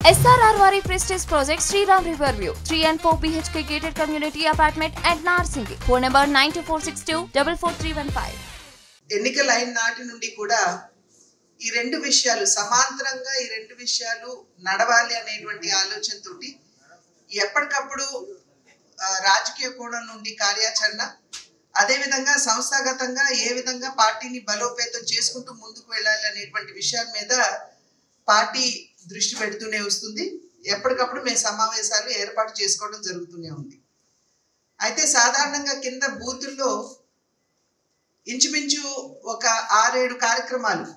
SRR Prestige Project Sriram Riverview 3 and 4 BHK gated community apartment at Narsingi. Phone number 92462 ఎన్నికల అయిన నాటి నుండి కూడా ఈ రెండు విషయాలు సమాంతరంగా ఈ రెండు విషయాలు నడవాలి అనేటువంటి ఆలోచనతోటి ఎప్పటికప్పుడు రాజకీయ కోణం నుండి కార్యాచరణ అదేవిధంగా సంస్థాగతంగా ఏ విధంగా పార్టీని బలోపేతం చేసుకుంటూ ముందుకు వెళ్ళాలి అనేటువంటి విషయాల మీద పార్టీ దృష్టి పెడుతూనే వస్తుంది. ఎప్పటికప్పుడు మేము సమావేశాలు ఏర్పాటు చేసుకోవడం జరుగుతూనే ఉంది. అయితే సాధారణంగా కింద బూతుల్లో ఇంచుమించు ఒక 6-7 కార్యక్రమాలు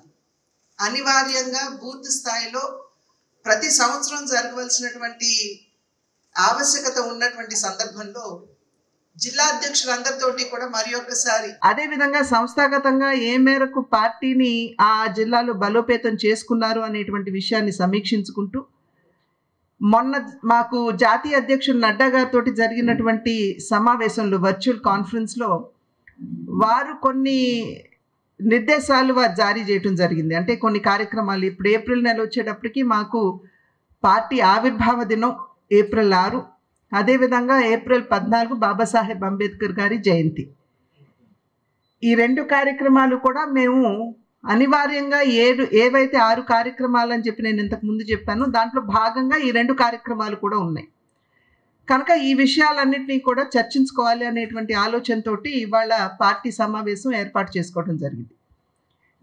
అనివార్యంగా బూత్ స్థాయిలో ప్రతి సంవత్సరం జరగవలసినటువంటి ఆవశ్యకత ఉన్నటువంటి సందర్భంలో జిల్లా అధ్యక్షులందరితోటి కూడా మరి ఒక్కసారి అదేవిధంగా సంస్థాగతంగా ఏ మేరకు పార్టీని ఆ జిల్లాలో బలోపేతం చేసుకున్నారు అనేటువంటి విషయాన్ని సమీక్షించుకుంటూ మొన్న మాకు జాతీయ అధ్యక్షుడు నడ్డా గారితో జరిగినటువంటి సమావేశంలో వర్చువల్ కాన్ఫరెన్స్లో వారు కొన్ని నిర్దేశాలు వారు జారీ చేయడం జరిగింది. అంటే కొన్ని కార్యక్రమాలు ఇప్పుడు ఏప్రిల్ నెల వచ్చేటప్పటికి మాకు పార్టీ ఆవిర్భావ దినం ఏప్రిల్ 6, అదేవిధంగా ఏప్రిల్ 14 బాబాసాహెబ్ అంబేద్కర్ గారి జయంతి. ఈ 2 కార్యక్రమాలు కూడా మేము అనివార్యంగా ఏవైతే 6 కార్యక్రమాలు అని చెప్పి నేను ఇంతకుముందు చెప్పాను, దాంట్లో భాగంగా ఈ 2 కార్యక్రమాలు కూడా ఉన్నాయి. కనుక ఈ విషయాలన్నింటినీ కూడా చర్చించుకోవాలి అనేటువంటి ఆలోచనతోటి ఇవాళ పార్టీ సమావేశం ఏర్పాటు చేసుకోవడం జరిగింది.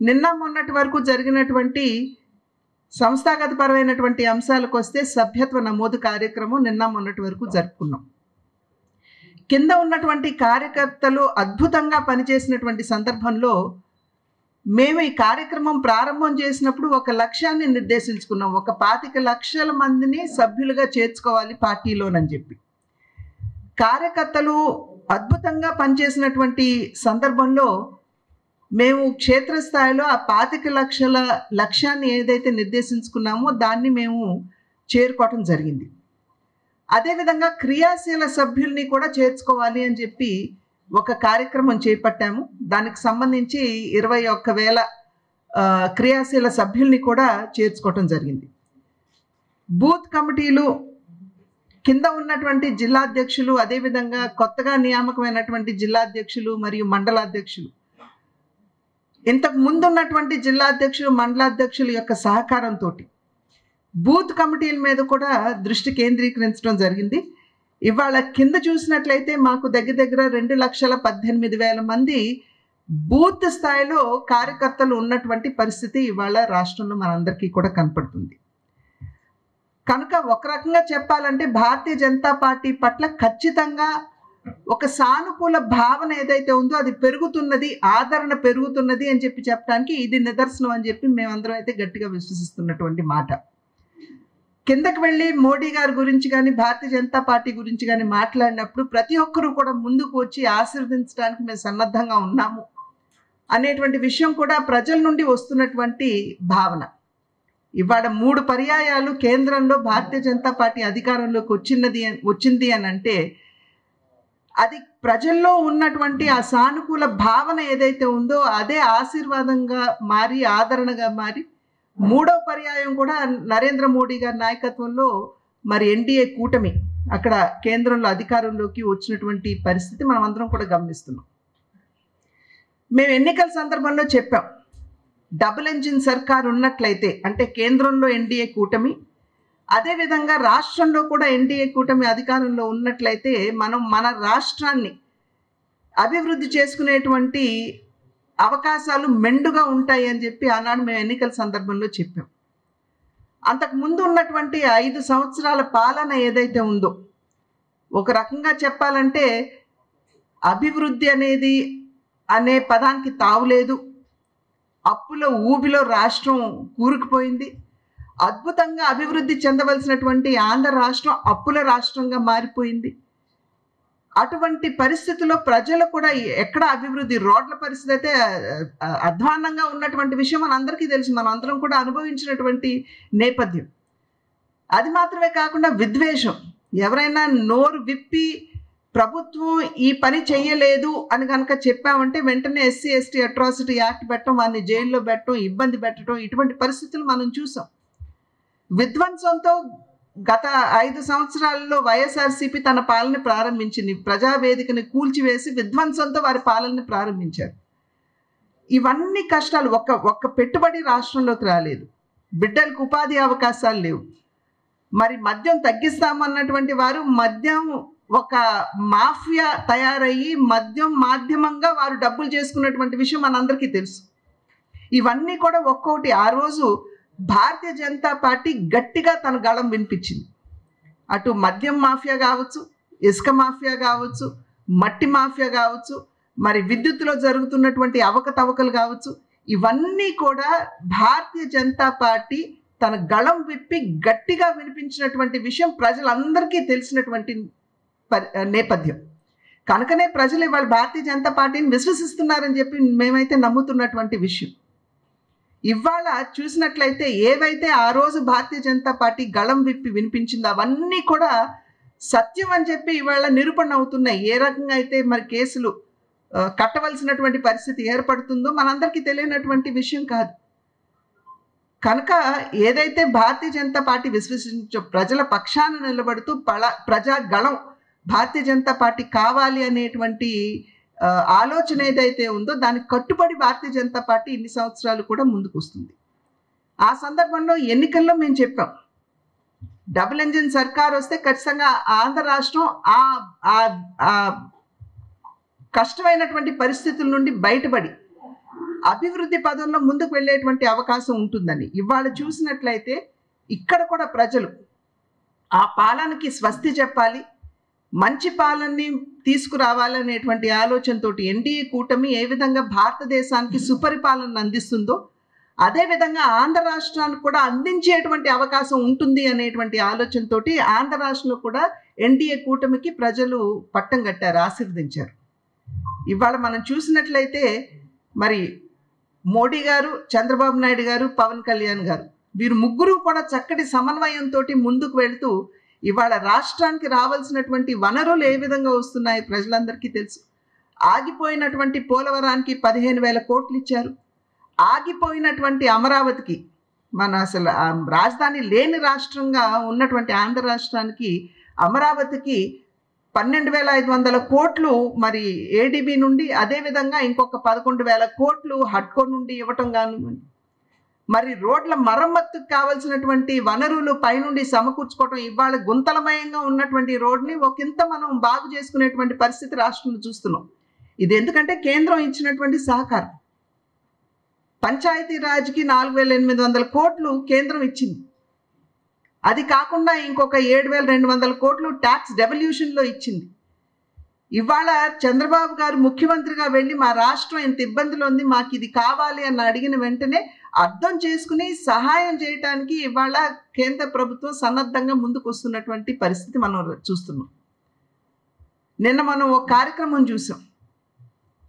నిన్న మొన్నటి వరకు జరిగినటువంటి సంస్థాగతపరమైనటువంటి అంశాలకు వస్తే సభ్యత్వ నమోదు కార్యక్రమం నిన్న మొన్నటి వరకు జరుపుకున్నాం. కింద ఉన్నటువంటి కార్యకర్తలు అద్భుతంగా పనిచేసినటువంటి సందర్భంలో మేము ఈ కార్యక్రమం ప్రారంభం చేసినప్పుడు ఒక లక్ష్యాన్ని నిర్దేశించుకున్నాం. ఒక 25 లక్షల మందిని సభ్యులుగా చేర్చుకోవాలి పార్టీలోనని చెప్పి. కార్యకర్తలు అద్భుతంగా పనిచేసినటువంటి సందర్భంలో మేము క్షేత్రస్థాయిలో ఆ 25 లక్షల లక్ష్యాన్ని ఏదైతే నిర్దేశించుకున్నామో దాన్ని మేము చేరుకోవటం జరిగింది. అదేవిధంగా క్రియాశీల సభ్యుల్ని కూడా చేర్చుకోవాలి అని చెప్పి ఒక కార్యక్రమం చేపట్టాము. దానికి సంబంధించి 21,000 క్రియాశీల సభ్యుల్ని కూడా చేర్చుకోవటం జరిగింది. బూత్ కమిటీలు కింద ఉన్నటువంటి జిల్లా అధ్యక్షులు, అదేవిధంగా కొత్తగా నియామకమైనటువంటి జిల్లా అధ్యక్షులు మరియు మండలాధ్యక్షులు, ఇంతకు ముందు ఉన్నటువంటి జిల్లా అధ్యక్షులు మండలాధ్యక్షుల యొక్క సహకారంతో బూత్ కమిటీల మీద కూడా దృష్టి కేంద్రీకరించడం జరిగింది. ఇవాళ కింద చూసినట్లయితే మాకు దగ్గర 2,18,000 మంది బూత్ స్థాయిలో కార్యకర్తలు ఉన్నటువంటి పరిస్థితి ఇవాళ రాష్ట్రంలో మనందరికీ కూడా కనపడుతుంది. కనుక ఒక రకంగా చెప్పాలంటే భారతీయ జనతా పార్టీ పట్ల ఖచ్చితంగా ఒక సానుకూల భావన ఏదైతే ఉందో అది పెరుగుతున్నది, ఆదరణ పెరుగుతున్నది అని చెప్పి చెప్పడానికి ఇది నిదర్శనం అని చెప్పి మేమందరం అయితే గట్టిగా విశ్వసిస్తున్నటువంటి మాట. కిందకి వెళ్ళి మోడీ గారి గురించి కానీ భారతీయ జనతా పార్టీ గురించి కానీ మాట్లాడినప్పుడు ప్రతి ఒక్కరూ కూడా ముందుకు వచ్చి ఆశీర్వదించడానికి మేము సన్నద్ధంగా ఉన్నాము అనేటువంటి విషయం కూడా ప్రజల నుండి వస్తున్నటువంటి భావన. ఇవాళ 3 పర్యాయాలు కేంద్రంలో భారతీయ జనతా పార్టీ అధికారంలోకి వచ్చింది అని అంటే అది ప్రజల్లో ఉన్నటువంటి ఆ సానుకూల భావన ఏదైతే ఉందో అదే ఆశీర్వాదంగా మారి ఆదరణగా మారి 3వ పర్యాయం కూడా నరేంద్ర మోడీ గారి నాయకత్వంలో మరి ఎన్డీఏ కూటమి అక్కడ కేంద్రంలో అధికారంలోకి వచ్చినటువంటి పరిస్థితి మనం అందరం కూడా గమనిస్తున్నాం. మేము ఎన్నికల సందర్భంలో చెప్పాం, డబుల్ ఇంజిన్ సర్కార్ ఉన్నట్లయితే అంటే కేంద్రంలో ఎన్డీఏ కూటమి, అదేవిధంగా రాష్ట్రంలో కూడా ఎన్డీఏ కూటమి అధికారంలో ఉన్నట్లయితే మనం మన రాష్ట్రాన్ని అభివృద్ధి చేసుకునేటువంటి అవకాశాలు మెండుగా ఉంటాయి అని చెప్పి ఆనాడు మేము ఎన్నికల సందర్భంలో చెప్పాం. అంతకుముందు ఉన్నటువంటి 5 సంవత్సరాల పాలన ఏదైతే ఉందో ఒక రకంగా చెప్పాలంటే అభివృద్ధి అనేది అనే పదానికి తావులేదు. అప్పుల ఊబిలో రాష్ట్రం కూరుకుపోయింది. అద్భుతంగా అభివృద్ధి చెందవలసినటువంటి ఆంధ్ర రాష్ట్రం అప్పుల రాష్ట్రంగా మారిపోయింది. అటువంటి పరిస్థితుల్లో ప్రజలు కూడా ఎక్కడ అభివృద్ధి, రోడ్ల పరిస్థితి అయితే అధ్వాన్నంగా ఉన్నటువంటి విషయం మనందరికీ తెలుసు, మనం అందరం కూడా అనుభవించినటువంటి నేపథ్యం. అది మాత్రమే కాకుండా విద్వేషం, ఎవరైనా నోరు విప్పి ప్రభుత్వం ఈ పని చేయలేదు అని కనుక చెప్పామంటే వెంటనే ఎస్సీ ఎస్టీ అట్రాసిటీ యాక్ట్ పెట్టడం, వారిని జైల్లో పెట్టడం, ఇబ్బంది పెట్టడం, ఇటువంటి పరిస్థితులు మనం చూసాం. విధ్వంసంతో గత 5 సంవత్సరాల్లో వైఎస్ఆర్సీపీ తన పాలన ప్రారంభించింది. ప్రజావేదికని కూల్చివేసి విధ్వంసంతో వారి పాలనని ప్రారంభించారు. ఇవన్నీ కష్టాలు. ఒక్క పెట్టుబడి రాష్ట్రంలోకి రాలేదు. బిడ్డలకు ఉపాధి అవకాశాలు లేవు. మరి మద్యం తగ్గిస్తామన్నటువంటి వారు మద్యం ఒక మాఫియా తయారయ్యి మద్యం మాధ్యమంగా వారు డబ్బులు చేసుకున్నటువంటి విషయం మనందరికీ తెలుసు. ఇవన్నీ కూడా ఒక్కొక్కటి ఆ రోజు భారతీయ జనతా పార్టీ గట్టిగా తన గళం వినిపించింది. అటు మద్యం మాఫియా కావచ్చు, ఇసుక మాఫియా కావచ్చు, మట్టి మాఫియా కావచ్చు, మరి విద్యుత్తులో జరుగుతున్నటువంటి అవకతవకలు కావచ్చు, ఇవన్నీ కూడా భారతీయ జనతా పార్టీ తన గళం విప్పి గట్టిగా వినిపించినటువంటి విషయం ప్రజలందరికీ తెలిసినటువంటి నేపథ్యం. కనుకనే ప్రజలు ఇవాళ భారతీయ జనతా పార్టీని విశ్వసిస్తున్నారని చెప్పి మేమైతే నమ్ముతున్నటువంటి విషయం. ఇవాళ చూసినట్లయితే ఏవైతే ఆ రోజు భారతీయ జనతా పార్టీ గళం విప్పి వినిపించిందో అవన్నీ కూడా సత్యం అని చెప్పి ఇవాళ నిరూపణ అవుతున్నాయి. ఏ రకంగా అయితే మరి కేసులు కట్టవలసినటువంటి పరిస్థితి ఏర్పడుతుందో మనందరికీ తెలియనటువంటి విషయం కాదు. కనుక ఏదైతే భారతీయ జనతా పార్టీ విశ్వసించో ప్రజల పక్షాన నిలబడుతూ ప్రజా గళం భారతీయ జనతా పార్టీ కావాలి అనేటువంటి ఆలోచన ఏదైతే ఉందో దానికి కట్టుబడి భారతీయ జనతా పార్టీ ఇన్ని సంవత్సరాలు కూడా ముందుకు వస్తుంది. ఆ సందర్భంలో ఎన్నికల్లో మేము చెప్పాం, డబుల్ ఇంజిన్ సర్కార్ వస్తే ఖచ్చితంగా ఆంధ్ర రాష్ట్రం ఆ కష్టమైనటువంటి పరిస్థితుల నుండి బయటపడి అభివృద్ధి పదంలో ముందుకు వెళ్ళేటువంటి అవకాశం ఉంటుందని. ఇవాళ చూసినట్లయితే ఇక్కడ కూడా ప్రజలు ఆ పాలనకి స్వస్తి చెప్పాలి, మంచి పాలనని తీసుకురావాలనేటువంటి ఆలోచనతో ఎన్డీఏ కూటమి ఏ విధంగా భారతదేశానికి సుపరిపాలన అందిస్తుందో అదేవిధంగా ఆంధ్ర రాష్ట్రానికి కూడా అందించేటువంటి అవకాశం ఉంటుంది అనేటువంటి ఆలోచనతో ఆంధ్ర రాష్ట్రంలో కూడా ఎన్డీఏ కూటమికి ప్రజలు పట్టం కట్టారు, ఆశీర్వదించారు. ఇవాళ మనం చూసినట్లయితే మరి మోడీ గారు, చంద్రబాబు నాయుడు గారు, పవన్ కళ్యాణ్ గారు వీరు ముగ్గురు కూడా చక్కటి సమన్వయంతో ముందుకు వెళుతూ ఇవాళ రాష్ట్రానికి రావాల్సినటువంటి వనరులు ఏ విధంగా వస్తున్నాయి ప్రజలందరికీ తెలుసు. ఆగిపోయినటువంటి పోలవరానికి 15,000 కోట్లు ఇచ్చారు. ఆగిపోయినటువంటి అమరావతికి మన అసలు రాజధాని లేని రాష్ట్రంగా ఉన్నటువంటి ఆంధ్ర రాష్ట్రానికి అమరావతికి 12,500 కోట్లు మరి ఏడీబీ నుండి, అదేవిధంగా ఇంకొక 11,000 కోట్లు హడ్కో నుండి ఇవ్వటం కానివ్వండి, మరి రోడ్ల మరమ్మతుకు కావాల్సినటువంటి వనరులు పైనుండి సమకూర్చుకోవటం, ఇవాళ గుంతలమయంగా ఉన్నటువంటి రోడ్ని ఒకంత మనం బాగు చేసుకునేటువంటి పరిస్థితి రాష్ట్రంలో చూస్తున్నాం. ఇది ఎందుకంటే కేంద్రం ఇచ్చినటువంటి సహకారం. పంచాయతీ రాజ్కి 4,800 కోట్లు కేంద్రం ఇచ్చింది. అది కాకుండా ఇంకొక 7,200 కోట్లు ట్యాక్స్ డెవల్యూషన్లో ఇచ్చింది. ఇవాళ చంద్రబాబు గారు ముఖ్యమంత్రిగా వెళ్ళి మా రాష్ట్రం ఇంత ఇబ్బందులు ఉంది, మాకు ఇది కావాలి అని అడిగిన వెంటనే అర్థం చేసుకుని సహాయం చేయడానికి ఇవాళ కేంద్ర ప్రభుత్వం సన్నద్ధంగా ముందుకు వస్తున్నటువంటి పరిస్థితి మనం చూస్తున్నాం. నిన్న మనం ఒక కార్యక్రమం చూసాం.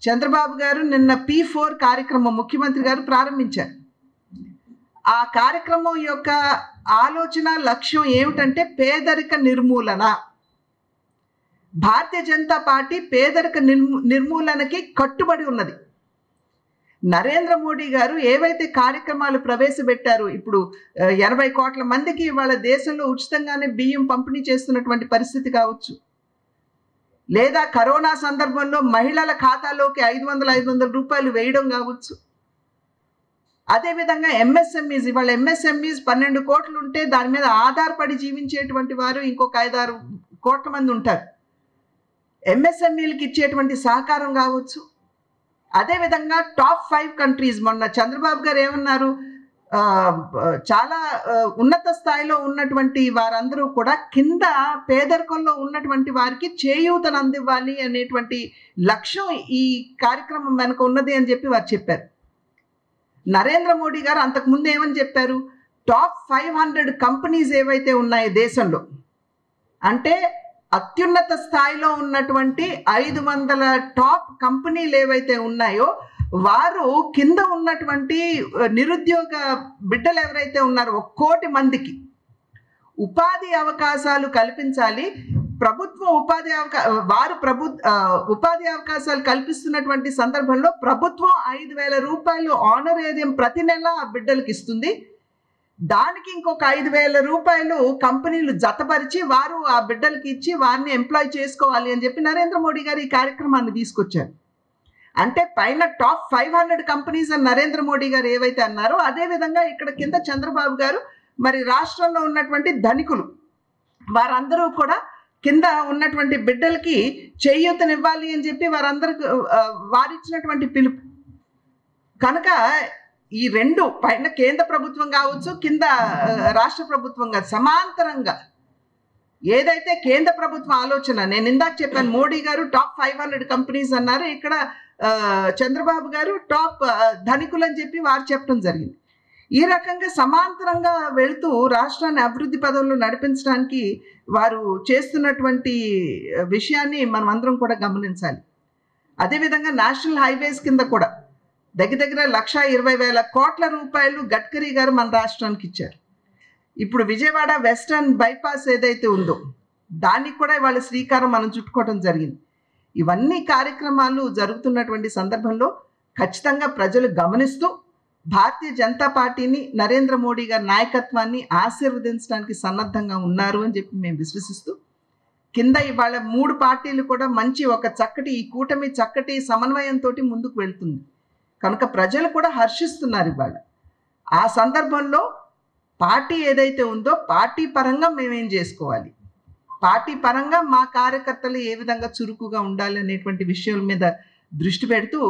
చంద్రబాబు గారు నిన్న P4 కార్యక్రమం ముఖ్యమంత్రి గారు ప్రారంభించారు. ఆ కార్యక్రమం యొక్క ఆలోచన లక్ష్యం ఏమిటంటే పేదరిక నిర్మూలన. భారతీయ జనతా పార్టీ పేదరిక నిర్మూలనకి కట్టుబడి ఉన్నది. నరేంద్ర మోడీ గారు ఏవైతే కార్యక్రమాలు ప్రవేశపెట్టారో, ఇప్పుడు 80 కోట్ల మందికి ఇవాళ దేశంలో ఉచితంగానే బియ్యం పంపిణీ చేస్తున్నటువంటి పరిస్థితి కావచ్చు, లేదా కరోనా సందర్భంలో మహిళల ఖాతాలోకి 500 రూపాయలు వేయడం కావచ్చు, అదేవిధంగా ఎంఎస్ఎంఈస్, ఇవాళ ఎంఎస్ఎంఈస్ 12 కోట్లు ఉంటే దాని మీద ఆధారపడి జీవించేటువంటి వారు ఇంకొక 5-6 కోట్ల మంది ఉంటారు. ఎంఎస్ఎంఈలకు ఇచ్చేటువంటి సహకారం కావచ్చు. అదేవిధంగా టాప్ 5 కంట్రీస్, మొన్న చంద్రబాబు గారు ఏమన్నారు, చాలా ఉన్నత స్థాయిలో ఉన్నటువంటి వారందరూ కూడా కింద పేదరికంలో ఉన్నటువంటి వారికి చేయూతను అందివ్వాలి అనేటువంటి లక్ష్యం ఈ కార్యక్రమం వెనుక ఉన్నది అని చెప్పి వారు చెప్పారు. నరేంద్ర మోడీ గారు అంతకుముందు ఏమని చెప్పారు, టాప్ 500 కంపెనీస్ ఏవైతే ఉన్నాయో దేశంలో, అంటే అత్యున్నత స్థాయిలో ఉన్నటువంటి 500 టాప్ కంపెనీలు ఏవైతే ఉన్నాయో వారు కింద ఉన్నటువంటి నిరుద్యోగ బిడ్డలు ఎవరైతే ఉన్నారో 1 కోటి మందికి ఉపాధి అవకాశాలు కల్పించాలి. ప్రభుత్వం ఉపాధి అవకాశాలు కల్పిస్తున్నటువంటి సందర్భంలో ప్రభుత్వం 5,000 రూపాయలు ఆనరేరియం ప్రతి నెల ఆ బిడ్డలకి ఇస్తుంది. దానికి ఇంకొక 5,000 రూపాయలు కంపెనీలు జతపరిచి వారు ఆ బిడ్డలకి ఇచ్చి వారిని ఎంప్లాయ్ చేసుకోవాలి అని చెప్పి నరేంద్ర మోడీ గారు ఈ కార్యక్రమాన్ని తీసుకొచ్చారు. అంటే పైన టాప్ 500 కంపెనీస్ అని నరేంద్ర మోడీ గారు ఏవైతే అన్నారో అదేవిధంగా ఇక్కడ కింద చంద్రబాబు గారు మరి రాష్ట్రంలో ఉన్నటువంటి ధనికులు వారందరూ కూడా కింద ఉన్నటువంటి బిడ్డలకి చేయూతనివ్వాలి అని చెప్పి వారందరికి వారిచ్చినటువంటి పిలుపు కనుక ఈ రెండు పైన కేంద్ర ప్రభుత్వం కావచ్చు కింద రాష్ట్ర ప్రభుత్వంగా సమాంతరంగా ఏదైతే కేంద్ర ప్రభుత్వం ఆలోచన నేను ఇందాక చెప్పాను మోడీ గారు టాప్ 500 కంపెనీస్ అన్నారు ఇక్కడ చంద్రబాబు గారు టాప్ ధనికులు అని చెప్పి వారు చెప్పడం జరిగింది. ఈ రకంగా సమాంతరంగా వెళుతూ రాష్ట్రాన్ని అభివృద్ధి పదంలో నడిపించడానికి వారు చేస్తున్నటువంటి విషయాన్ని మనం అందరం కూడా గమనించాలి. అదేవిధంగా నేషనల్ హైవేస్ కింద కూడా దగ్గర 1,20,000 కోట్ల రూపాయలు గడ్కరీ గారు మన రాష్ట్రానికి ఇచ్చారు. ఇప్పుడు విజయవాడ వెస్టర్న్ బైపాస్ ఏదైతే ఉందో దానికి కూడా ఇవాళ శ్రీకారం మనం చుట్టుకోవడం జరిగింది. ఇవన్నీ కార్యక్రమాలు జరుగుతున్నటువంటి సందర్భంలో ఖచ్చితంగా ప్రజలు గమనిస్తూ భారతీయ జనతా పార్టీని నరేంద్ర మోడీ గారి నాయకత్వాన్ని ఆశీర్వదించడానికి సన్నద్ధంగా ఉన్నారు అని చెప్పి మేము విశ్వసిస్తూ కింద ఇవాళ 3 పార్టీలు కూడా మంచి ఒక చక్కటి ఈ కూటమి చక్కటి సమన్వయంతో ముందుకు వెళ్తుంది కనుక ప్రజలు కూడా హర్షిస్తున్నారు. ఇవాళ ఆ సందర్భంలో పార్టీ ఏదైతే ఉందో పార్టీ పరంగా మేమేం చేసుకోవాలి, పార్టీ పరంగా మా కార్యకర్తలు ఏ విధంగా చురుకుగా ఉండాలి అనేటువంటి విషయాల మీద దృష్టి పెడుతూ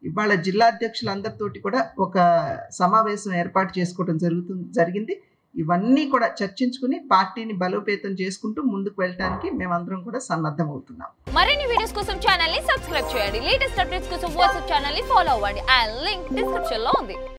ఇవాళ జిల్లా అధ్యక్షులందరితోటి కూడా ఒక సమావేశం ఏర్పాటు చేసుకోవడం జరిగింది. ఇవన్నీ కూడా చర్చించుకుని పార్టీని బలోపేతం చేసుకుంటూ ముందుకు వెళ్ళడానికి మేమందరం కూడా సన్నద్ధం అవుతున్నాం. మరిన్ని వీడియోస్ కోసం ఛానల్ ని సబ్స్క్రైబ్ చేయండి. లేటెస్ట్ అప్డేట్స్ కోసం వాట్సాప్ ఛానల్ ని ఫాలో అవ్వండి. ఆ లింక్ డిస్క్రిప్షన్ లో ఉంది.